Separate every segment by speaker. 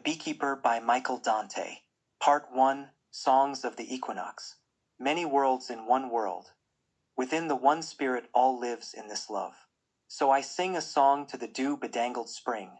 Speaker 1: Beekeeper by Dante. Part 1, Songs of the Equinox. Many worlds in one world. Within the one spirit all lives in this love. So I sing a song to the dew-bedangled spring.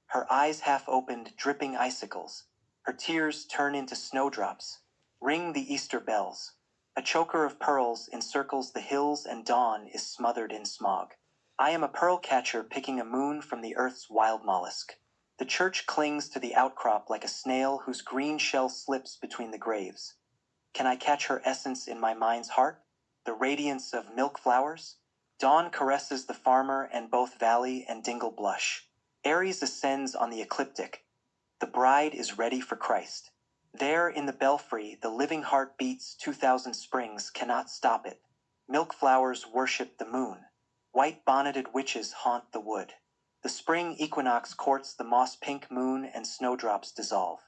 Speaker 1: Her eyes half-opened, dripping icicles. Her tears turn into snowdrops. Ring the Easter bells. A choker of pearls encircles the hills and dawn is smothered in smog. I am a pearl catcher picking a moon from the earth's wild mollusk. The church clings to the outcrop like a snail whose green shell slips between the graves. Can I catch her essence in my mind's heart? The radiance of milk flowers? Dawn caresses the farmer and both valley and dingle blush. Aries ascends on the ecliptic. The bride is ready for Christ. There in the belfry the living heart beats 2,000 springs cannot stop it. Milk flowers worship the moon. White-bonneted witches haunt the wood. The spring equinox courts the moss-pink moon and snowdrops dissolve.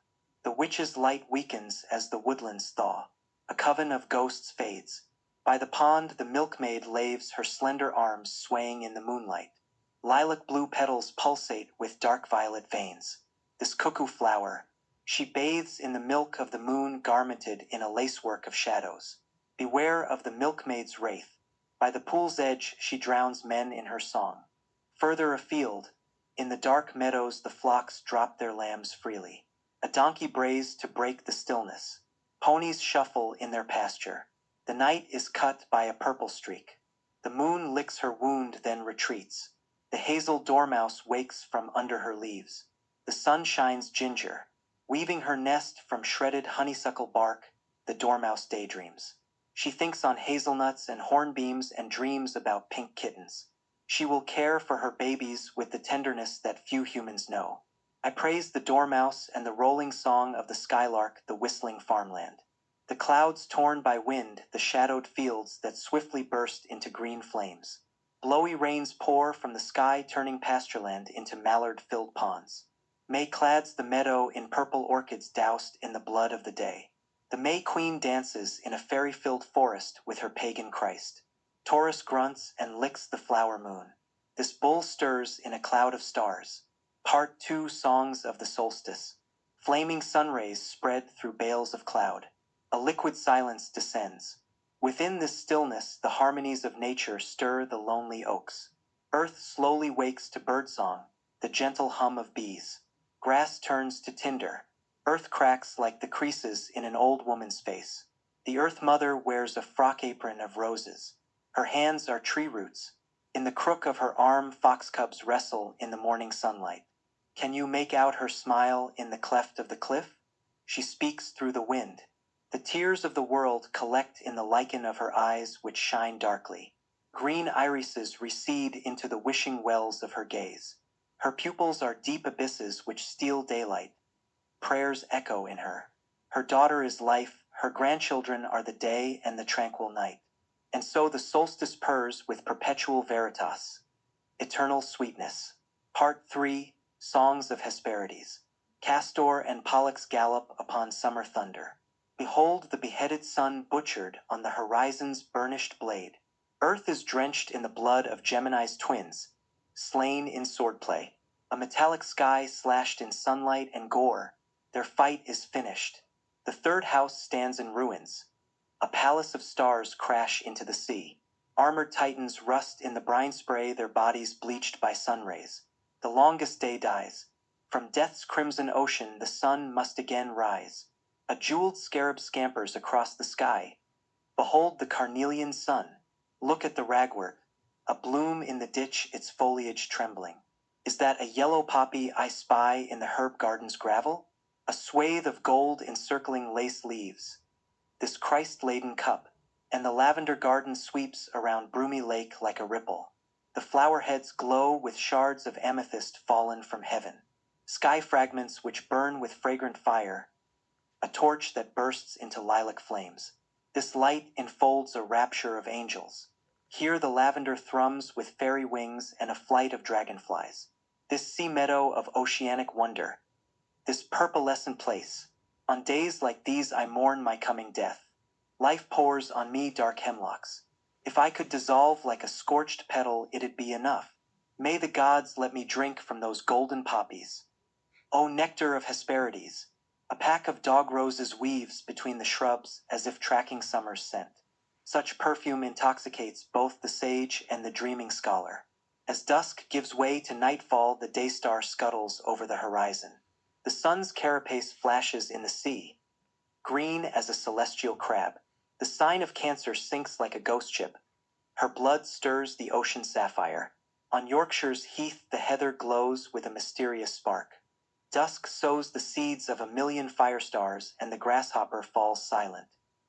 Speaker 1: The witch's light weakens as the woodlands thaw. A coven of ghosts fades. By the pond the milkmaid laves her slender arms swaying in the moonlight. Lilac-blue petals pulsate with dark violet veins. This cuckoo flower, she bathes in the milk of the moon garmented in a lacework of shadows. Beware of the milkmaid's wraith. By the pool's edge she drowns men in her song. Further afield, in the dark meadows the flocks drop their lambs freely. A donkey brays to break the stillness. Ponies shuffle in their pasture. The night is cut by a purple streak. The moon licks her wound then retreats. The hazel dormouse wakes from under her leaves. The sun shines ginger. Weaving her nest from shredded honeysuckle bark, the dormouse daydreams. She thinks on hazelnuts and hornbeams and dreams about pink kittens. She will care for her babies with the tenderness that few humans know. I praise the dormouse and the rolling song of the skylark, the whistling farmland. The clouds torn by wind, the shadowed fields that swiftly burst into green flames. Blowy rains pour from the sky, turning pastureland into mallard-filled ponds. May clads the meadow in purple orchids doused in the blood of the day. The May Queen dances in a fairy-filled forest with her pagan Christ. Taurus grunts and licks the flower moon. This bull stirs in a cloud of stars. Part 2, Songs of the Solstice. Flaming sunrays spread through bales of cloud. A liquid silence descends. Within this stillness, the harmonies of nature stir the lonely oaks. Earth slowly wakes to birdsong, the gentle hum of bees. Grass turns to tinder. Earth cracks like the creases in an old woman's face. The Earth Mother wears a frock apron of roses. Her hands are tree roots. In the crook of her arm, fox cubs wrestle in the morning sunlight. Can you make out her smile in the cleft of the cliff? She speaks through the wind. The tears of the world collect in the lichen of her eyes which shine darkly. Green irises recede into the wishing wells of her gaze. Her pupils are deep abysses which steal daylight. Prayers echo in her. Her daughter is life, her grandchildren are the day and the tranquil night. And so the solstice purrs with perpetual veritas. Eternal sweetness. Part 3, Songs of Hesperides. Castor and Pollux gallop upon summer thunder. Behold the beheaded sun butchered on the horizon's burnished blade. Earth is drenched in the blood of Gemini's twins, slain in swordplay. A metallic sky slashed in sunlight and gore. Their fight is finished. The third house stands in ruins. A palace of stars crash into the sea. Armored titans rust in the brine spray, their bodies bleached by sun rays. The longest day dies. From death's crimson ocean the sun must again rise. A jeweled scarab scampers across the sky. Behold the carnelian sun. Look at the ragwort. A bloom in the ditch, its foliage trembling. Is that a yellow poppy I spy in the herb garden's gravel? A swathe of gold encircling lace leaves. This Christ-laden cup, and the lavender garden sweeps around Broomy Lake like a ripple. The flower heads glow with shards of amethyst fallen from heaven. Sky fragments which burn with fragrant fire. A torch that bursts into lilac flames. This light enfolds a rapture of angels. Here the lavender thrums with fairy wings and a flight of dragonflies. This sea meadow of oceanic wonder. This purpalescent place. On days like these I mourn my coming death. Life pours on me dark hemlocks. If I could dissolve like a scorched petal, it'd be enough. May the gods let me drink from those golden poppies. O nectar of Hesperides! A pack of dog roses weaves between the shrubs as if tracking summer's scent. Such perfume intoxicates both the sage and the dreaming scholar. As dusk gives way to nightfall, the daystar scuttles over the horizon. The sun's carapace flashes in the sea, green as a celestial crab. The sign of Cancer sinks like a ghost ship. Her blood stirs the ocean sapphire. On Yorkshire's heath the heather glows with a mysterious spark. Dusk sows the seeds of 1,000,000 fire stars, and the grasshopper falls silent.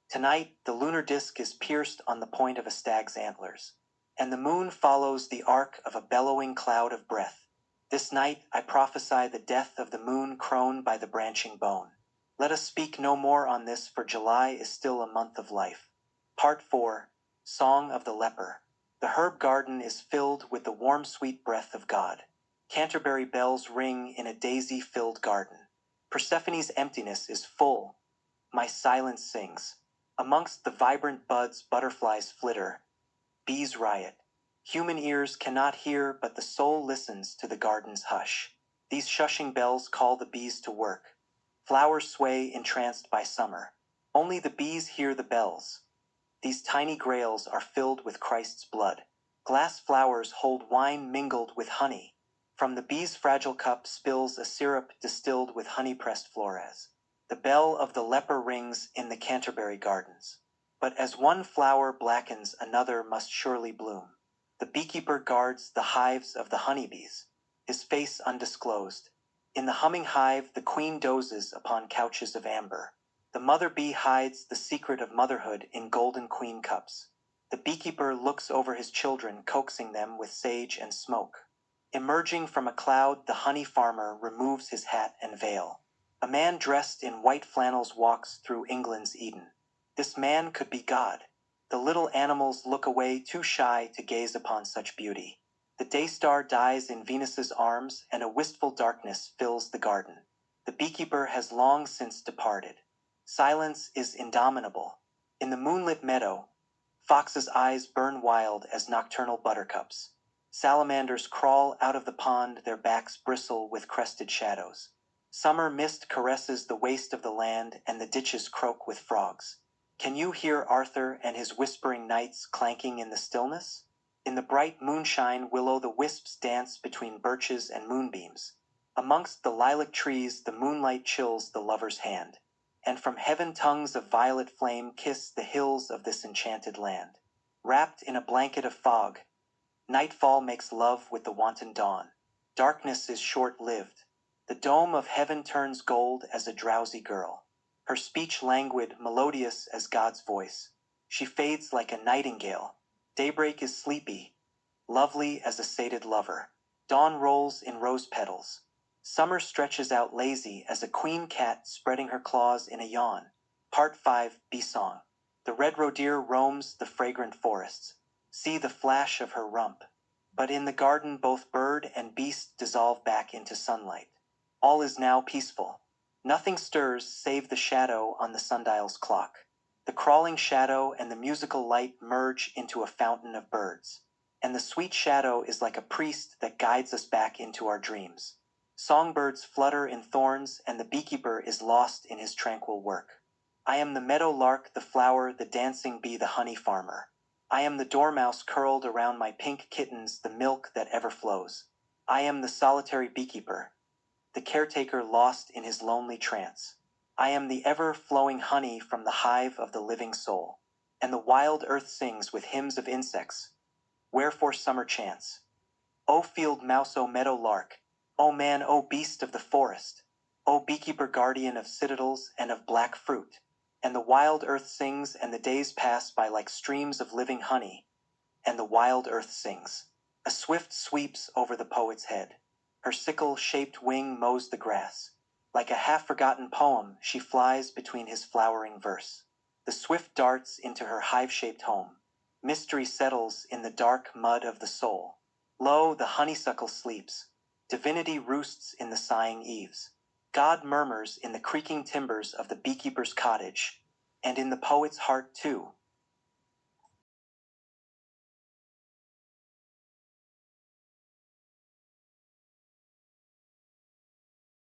Speaker 1: Tonight the lunar disk is pierced on the point of a stag's antlers, and the moon follows the arc of a bellowing cloud of breath. This night I prophesy the death of the moon crone by the branching bone. Let us speak no more on this, for July is still a month of life. Part 4. Song of the Leper. The herb garden is filled with the warm sweet breath of God. Canterbury bells ring in a daisy-filled garden. Persephone's emptiness is full. My silence sings. Amongst the vibrant buds butterflies flitter. Bees riot. Human ears cannot hear, but the soul listens to the garden's hush. These shushing bells call the bees to work. Flowers sway entranced by summer. Only the bees hear the bells. These tiny grails are filled with Christ's blood. Glass flowers hold wine mingled with honey. From the bee's fragile cup spills a syrup distilled with honey-pressed flores. The bell of the leper rings in the Canterbury gardens. But as one flower blackens, another must surely bloom. The beekeeper guards the hives of the honeybees, his face undisclosed. In the humming hive, the queen dozes upon couches of amber. The mother bee hides the secret of motherhood in golden queen cups. The beekeeper looks over his children, coaxing them with sage and smoke. Emerging from a cloud, the honey farmer removes his hat and veil. A man dressed in white flannels walks through England's Eden. This man could be God. The little animals look away, too shy to gaze upon such beauty. The day-star dies in Venus's arms, and a wistful darkness fills the garden. The beekeeper has long since departed. Silence is indomitable. In the moonlit meadow, foxes' eyes burn wild as nocturnal buttercups. Salamanders crawl out of the pond, their backs bristle with crested shadows. Summer mist caresses the waste of the land, and the ditches croak with frogs. Can you hear Arthur and his whispering knights clanking in the stillness? In the bright moonshine, will-o'-the-wisps dance between birches and moonbeams. Amongst the lilac trees, the moonlight chills the lover's hand. And from heaven tongues of violet flame kiss the hills of this enchanted land. Wrapped in a blanket of fog, nightfall makes love with the wanton dawn. Darkness is short-lived. The dome of heaven turns gold as a drowsy girl. Her speech languid, melodious as God's voice. She fades like a nightingale. Daybreak is sleepy, lovely as a sated lover. Dawn rolls in rose petals. Summer stretches out lazy as a queen cat spreading her claws in a yawn. Part 5. Bee Song. The red roe-deer roams the fragrant forests. See the flash of her rump. But in the garden both bird and beast dissolve back into sunlight. All is now peaceful. Nothing stirs save the shadow on the sundial's clock. The crawling shadow and the musical light merge into a fountain of birds. And the sweet shadow is like a priest that guides us back into our dreams. Songbirds flutter in thorns, and the beekeeper is lost in his tranquil work. I am the meadow lark, the flower, the dancing bee, the honey farmer. I am the dormouse curled around my pink kittens, the milk that ever flows. I am the solitary beekeeper, the caretaker lost in his lonely trance. I am the ever-flowing honey from the hive of the living soul. And the wild earth sings with hymns of insects. Wherefore summer chants. O field mouse, O meadow lark, O man, O beast of the forest, O beekeeper, guardian of citadels and of black fruit. And the wild earth sings, and the days pass by like streams of living honey, and the wild earth sings. A swift sweeps over the poet's head. Her sickle-shaped wing mows the grass. Like a half-forgotten poem, she flies between his flowering verse. The swift darts into her hive-shaped home. Mystery settles in the dark mud of the soul. Lo, the honeysuckle sleeps. Divinity roosts in the sighing eaves. God murmurs in the creaking timbers of the beekeeper's cottage, and in the poet's heart too.